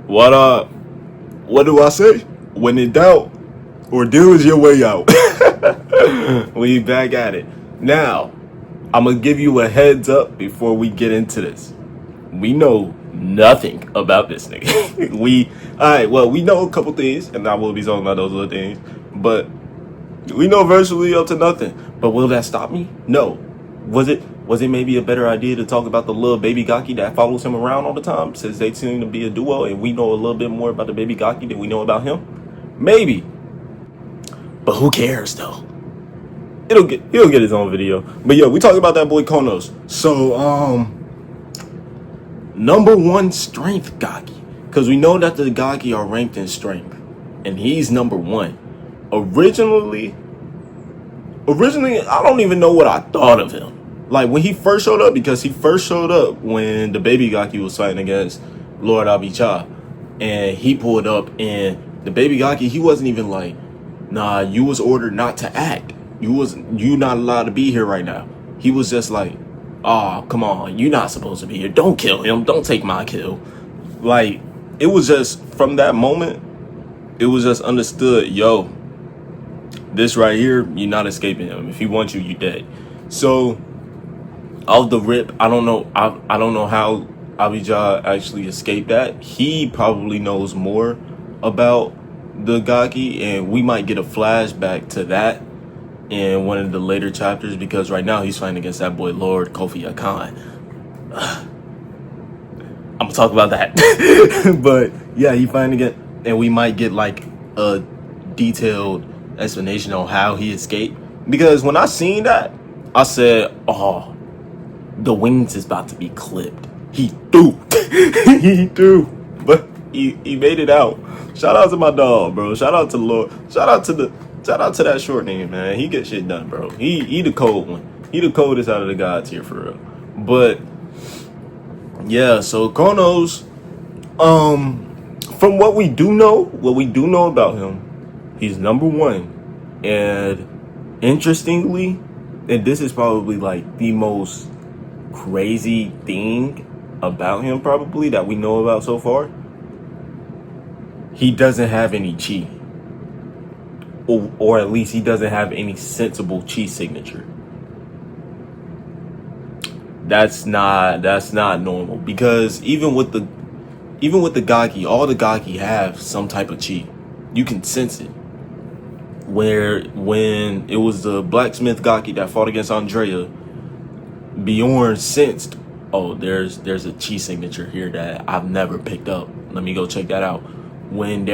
What do I say? When in doubt, ordeal is your way out. We back at it. Now, I'm gonna give you a heads up before we get into this. We know nothing about this nigga. We know a couple things, and I will be talking about those little things, but we know virtually up to nothing. But will that stop me? No. Was it maybe a better idea to talk about the little baby Gaaki that follows him around all the time, since they seem to be a duo and we know a little bit more about the baby Gaaki than we know about him? Maybe. But who cares though? He'll get his own video. But yeah, we talking about that boy Konos. So number one strength Gaaki. Because we know that the Gaaki are ranked in strength. And he's number one. Originally, I don't even know what I thought of him. Like when he first showed up, because he first showed up when the baby Gaaki was fighting against Lord Abicha. And he pulled up, and the baby Gaaki, he wasn't even like, nah, you was ordered not to act. You not allowed to be here right now. He was just like, oh, come on, you're not supposed to be here. Don't kill him. Don't take my kill. Like, it was just, from that moment, it was just understood, yo, this right here, you're not escaping him. If he wants you, you dead. So, off the rip, I don't know how Abijah actually escaped that. He probably knows more about the Gaaki, and we might get a flashback to that in one of the later chapters, because right now he's fighting against that boy Lord Kofi Akan. I'm gonna talk about that. But yeah, he fighting again, and we might get like a detailed explanation on how he escaped. Because when I seen that, I said, oh, the wings is about to be clipped. He threw. He threw. But he made it out. Shout out to my dog, bro. Shout out to Lord. Shout out to that short name, man. He gets shit done, bro. He the cold one. He the coldest out of the gods here, for real. But yeah, so Konos, from what we do know about him, he's number one. And interestingly, and this is probably like the most crazy thing about him probably that we know about so far, he doesn't have any chi. Or at least he doesn't have any sensible chi signature. That's not normal, because even with the Gaaki, all the Gaaki have some type of chi. You can sense it. When it was the blacksmith Gaaki that fought against Andrea, Bjorn sensed, oh, there's a chi signature here that I've never picked up. Let me go check that out. When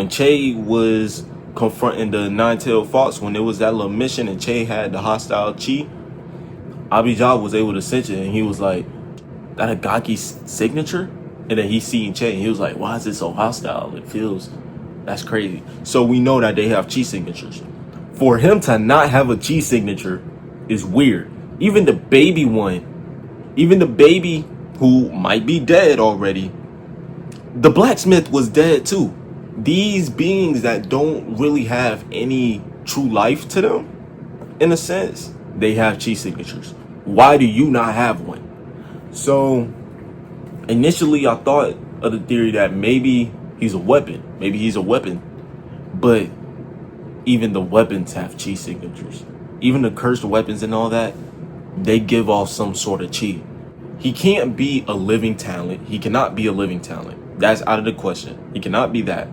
Che was confronting the Nine-Tailed Fox, when there was that little mission and Che had the hostile chi, Abijah was able to sense it, and he was like, that a Gaaki signature? And then he seen Che, and he was like, why is it so hostile? That's crazy. So we know that they have chi signatures. For him to not have a chi signature is weird. Even the baby who might be dead already, the blacksmith was dead too. These beings that don't really have any true life to them, in a sense, they have chi signatures. Why do you not have one? So initially I thought of the theory that maybe he's a weapon. But even the weapons have chi signatures. Even the cursed weapons and all that, they give off some sort of chi. He can't be a living talent. He cannot be a living talent. That's out of the question. He cannot be that.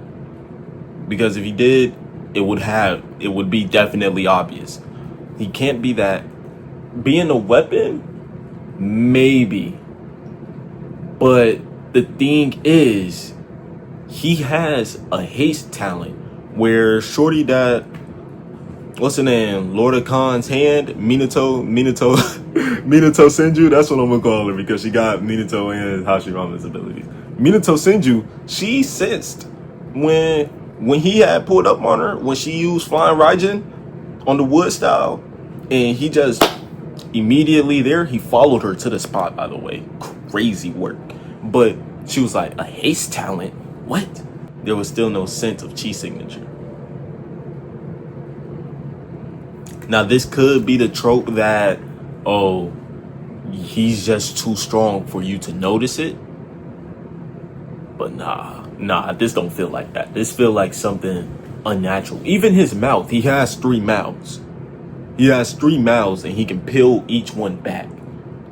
Because if he did, it would be definitely obvious. He can't be that. Being a weapon, maybe. But the thing is, he has a haste talent where shorty that, what's her name, Lord of Khan's hand, Minato Senju, that's what I'm gonna call her, because she got Minato and Hashirama's abilities. Minato Senju, she sensed when he had pulled up on her, when she used Flying Raijin on the wood style, and he just immediately there, he followed her to the spot, by the way. Crazy work. But she was like, a haste talent? What? There was still no sense of chi signature. Now, this could be the trope that, oh, he's just too strong for you to notice it. But nah, this don't feel like that. This feel like something unnatural. Even his mouth, he has 3 mouths. He has 3 mouths and he can peel each one back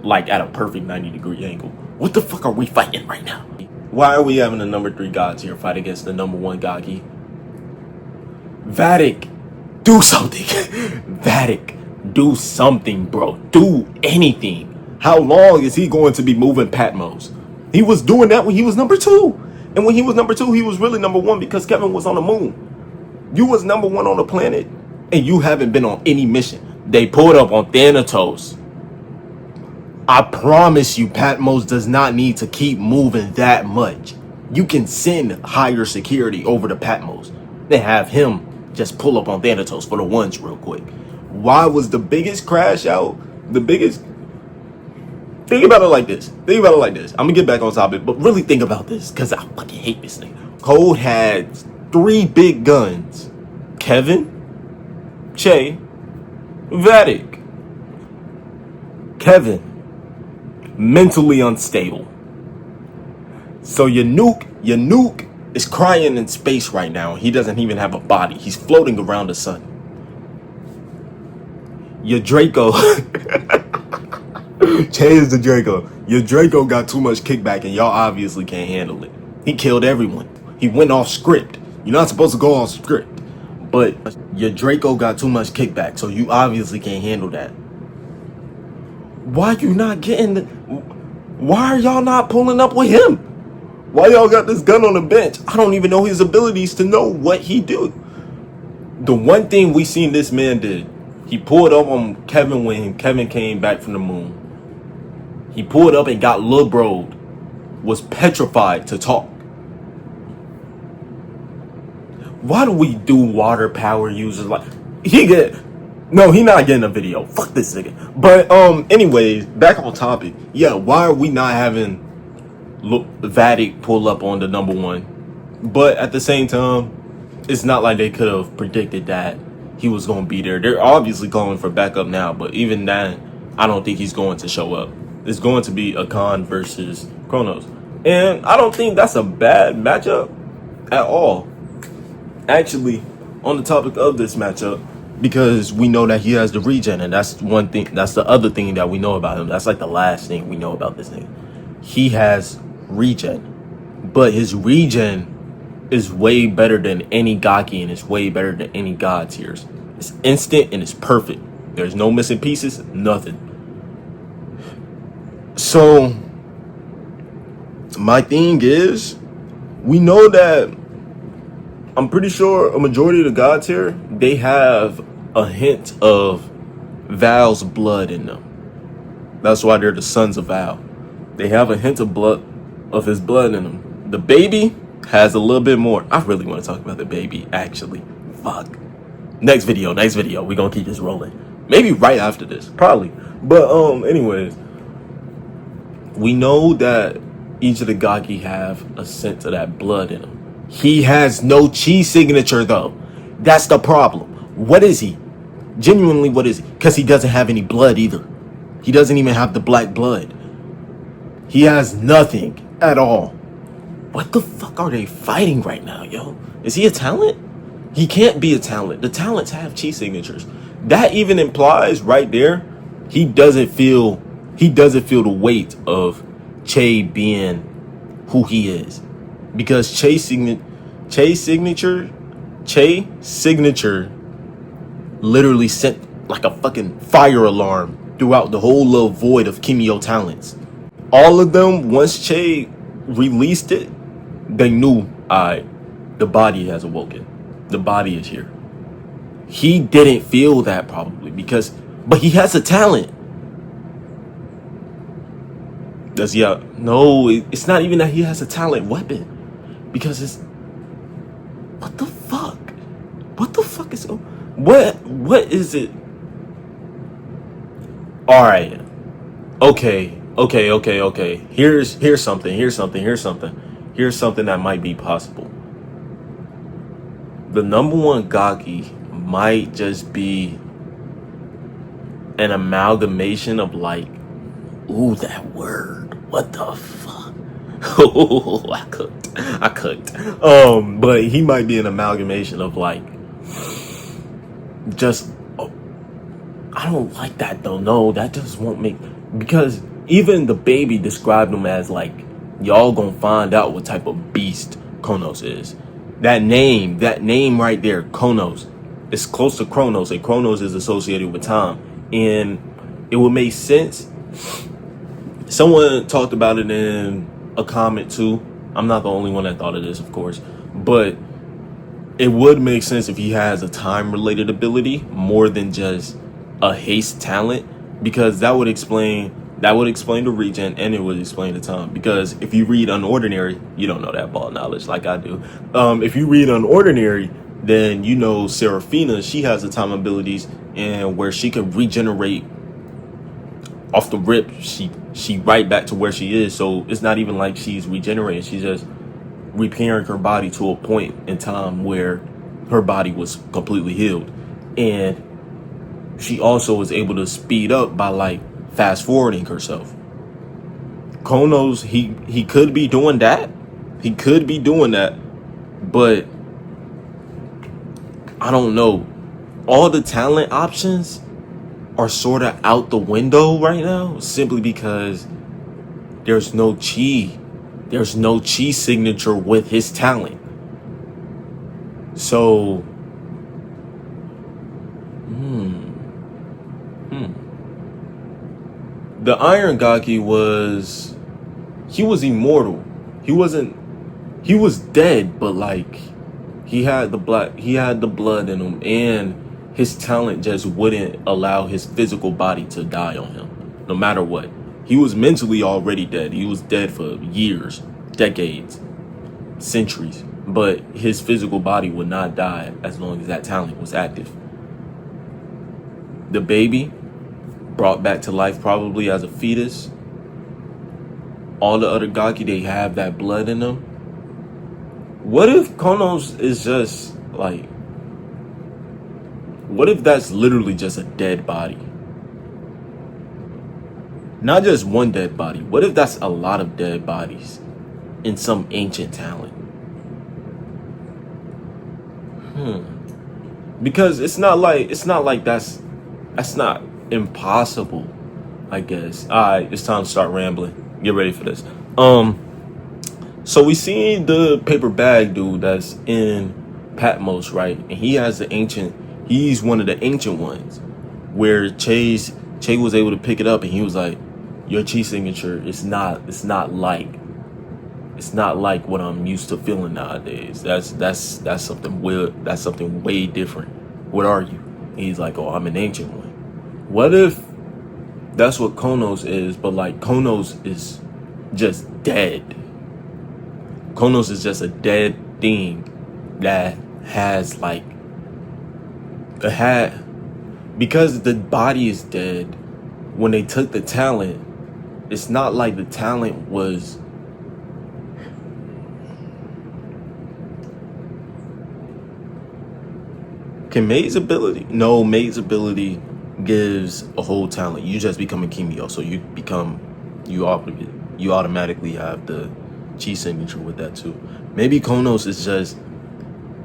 like at a perfect 90-degree angle. What the fuck are we fighting right now? Why are we having the number 3 gods here fight against the number 1 Gaaki? Vatic, do something. Vatic, do something, bro. Do anything. How long is he going to be moving Patmos? He was doing that when he was number 2. And when he was number 2, he was really number 1 because Kevin was on the moon. You was number 1 on the planet and you haven't been on any mission. They pulled up on Thanatos. I promise you, Patmos does not need to keep moving that much. You can send higher security over to Patmos. Then have him just pull up on Thanatos for the ones real quick. Why was the biggest crash out? The biggest... Think about it like this. Think about it like this. I'm going to get back on topic, but really think about this because I fucking hate this thing. Code had 3 big guns. Kevin, Che, Vatic. Kevin, mentally unstable. So your nuke is crying in space right now. He doesn't even have a body. He's floating around the sun. Your Draco... Che is the Draco. Your Draco got too much kickback and y'all obviously can't handle it. He killed everyone. He went off script. You're not supposed to go off script. But your Draco got too much kickback, so you obviously can't handle that. Why you not getting the... Why are y'all not pulling up with him? Why y'all got this gun on the bench? I don't even know his abilities to know what he do. The one thing we seen this man did, he pulled up on Kevin when Kevin came back from the moon. He pulled up and got Lil Bro, was petrified to talk. Why do we do water power users like he get? No, he not getting a video. Fuck this nigga. But anyways, back on topic. Yeah, why are we not having Vatic pull up on the number 1? But at the same time, it's not like they could have predicted that he was going to be there. They're obviously calling for backup now, but even then, I don't think he's going to show up. It's going to be Akan versus Kronos. And I don't think that's a bad matchup at all. Actually, on the topic of this matchup, because we know that he has the regen, and that's one thing, that's the other thing that we know about him. That's like the last thing we know about this thing. He has regen, but his regen is way better than any Gaaki, and it's way better than any god tiers. It's instant and it's perfect. There's no missing pieces, nothing. So my thing is, we know that I'm pretty sure a majority of the gods here, they have a hint of Val's blood in them. That's why they're the sons of Val. They have a hint of blood, of his blood in them. The baby has a little bit more. I really want to talk about the baby, actually. Fuck. Next video. We're going to keep this rolling. Maybe right after this. Probably. But, anyways. We know that each of the Gaaki have a sense of that blood in them. He has no chi signature, though. That's the problem. What is he? Genuinely, what is he? Because he doesn't have any blood either. He doesn't even have the black blood. He has nothing at all. What the fuck are they fighting right now, yo? Is he a talent? He can't be a talent. The talents have chi signatures. That even implies right there, he doesn't feel the weight of Che being who he is. Because Che signature literally sent like a fucking fire alarm throughout the whole little void of Kimio talents. All of them, once Che released it, they knew, the body has awoken. The body is here. He didn't feel that probably but he has a talent. Does he have? No, it's not even that he has a talent weapon. Because it's... What the fuck? What the fuck is... What is it? Alright. Okay. Here's something that might be possible. The number 1 Gaaki might just be an amalgamation of like... Ooh, that word. What the fuck? Oh, I cooked. But he might be an amalgamation of like just. I don't like that though. No, that just won't make, because even the baby described him as like, y'all gonna find out what type of beast Kronos is. That name right there, Kronos, it's close to Chronos, and Chronos is associated with time, and it would make sense. Someone talked about it in a comment too. I'm not the only one that thought of this, of course, but it would make sense if he has a time related ability more than just a haste talent, because that would explain the regen, and it would explain the time. Because if you read Unordinary, you don't know that ball knowledge like I do. If you read Unordinary, then you know Seraphina, she has the time abilities, and where she could regenerate off the rip, she right back to where she is. So it's not even like she's regenerating, she's just repairing her body to a point in time where her body was completely healed. And she also was able to speed up by like fast forwarding herself. Kronos, he could be doing that. He could be doing that, but I don't know. All the talent options are sort of out the window right now, simply because there's no chi. There's no chi signature with his talent. So, the Iron Gaaki he was immortal. He was dead, but like he had the blood in him, and his talent just wouldn't allow his physical body to die on him, no matter what. He was mentally already dead. He was dead for years, decades, centuries, but his physical body would not die as long as that talent was active. The baby, brought back to life probably as a fetus. All the other Gaaki, they have that blood in them. What if Kronos is just like, what if that's literally just a dead body? Not just one dead body. What if that's a lot of dead bodies in some ancient talent? Because it's not like that's not impossible, I guess. Alright, it's time to start rambling. Get ready for this. So we see the paper bag dude that's in Patmos, right? And he's one of the ancient ones, where Che was able to pick it up, and he was like, your chi signature is not like what I'm used to feeling nowadays. That's something weird. That's something way different. What are you? And he's like, oh, I'm an ancient one. What if that's what Kronos is, but like Kronos is just dead? Kronos is just a dead thing that has like because the body is dead. When they took the talent, it's not like the talent was Can Maid's ability? No, Maid's ability gives a whole talent. You just become a Kimio, so you automatically have the chi signature with that too. Maybe Kronos is just,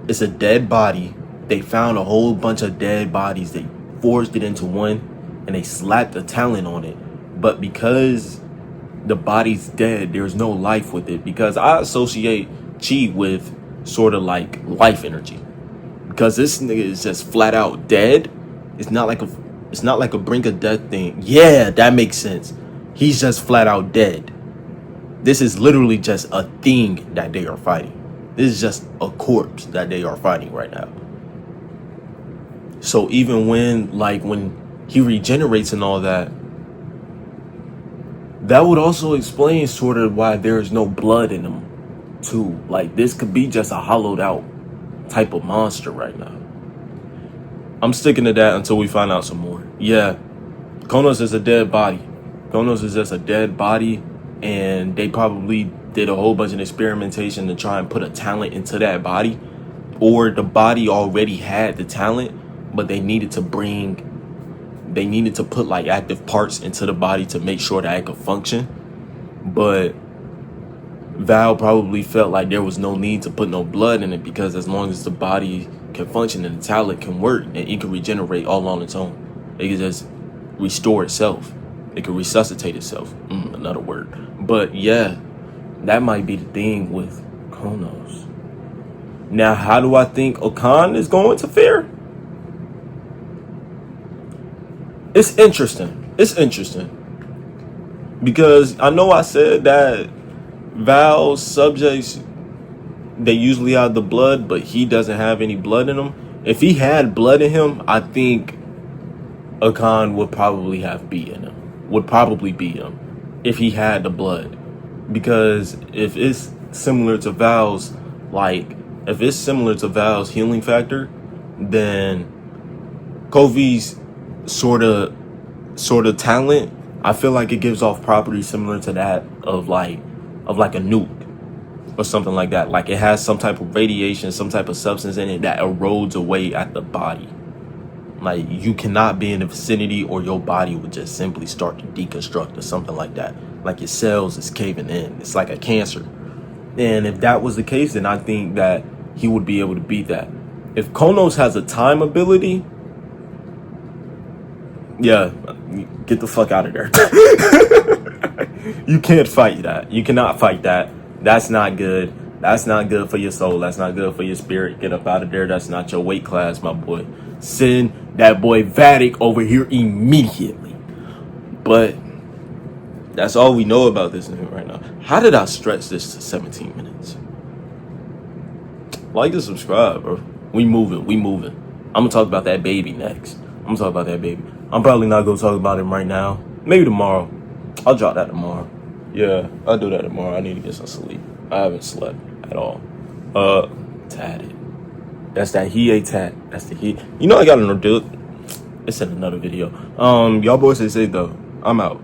it's a dead body. They found a whole bunch of dead bodies. They forged it into one, and they slapped a talent on it. But because the body's dead, there's no life with it. Because I associate chi with sort of like life energy. Because this nigga is just flat out dead. It's not like a brink of death thing. Yeah, that makes sense. He's just flat out dead. This is literally just a thing that they are fighting. This is just a corpse that they are fighting right now. So even when he regenerates and all that, that would also explain sort of why there is no blood in him too. Like, this could be just a hollowed out type of monster right now. I'm sticking to that until we find out some more. Yeah, Kronos is a dead body. Kronos is just a dead body, and they probably did a whole bunch of experimentation to try and put a talent into that body, or the body already had the talent, but they needed to put like active parts into the body to make sure that it could function. But Val probably felt like there was no need to put no blood in it, because as long as the body can function and the talent can work and it can regenerate all on its own, it can just restore itself. It can resuscitate itself. Another word. But yeah, that might be the thing with Kronos. Now, how do I think Okan is going to fare? It's interesting. It's interesting. Because I know I said that Val's subjects, they usually have the blood, but he doesn't have any blood in him. If he had blood in him, I think Okan would probably have beat in him. Would probably beat him if he had the blood. Because if it's similar to Val's, if it's similar to Val's healing factor, then Kofi's sort of talent, I feel like it gives off properties similar to that of like a nuke or something like that. Like it has some type of radiation, some type of substance in it that erodes away at the body. Like you cannot be in the vicinity or your body would just simply start to deconstruct or something like that. Like your cells is caving in. It's like a cancer. And if that was the case, then I think that he would be able to beat that. If Kronos has a time ability, yeah, get the fuck out of there. You can't fight that. You cannot fight that. That's not good. That's not good for your soul. That's not good for your spirit. Get up out of there. That's not your weight class, my boy. Send that boy Vatic over here immediately. But that's all we know about this nigga right now. How did I stretch this to 17 minutes? Like and subscribe, bro. We moving. I'm gonna talk about that baby next. I'm probably not gonna talk about him right now. Maybe tomorrow. I'll drop that tomorrow. Yeah, I'll do that tomorrow. I need to get some sleep. I haven't slept at all. Tatted. That's that he a tat. That's the he. You know I got another. It's in another video. Y'all boys stay safe though. I'm out.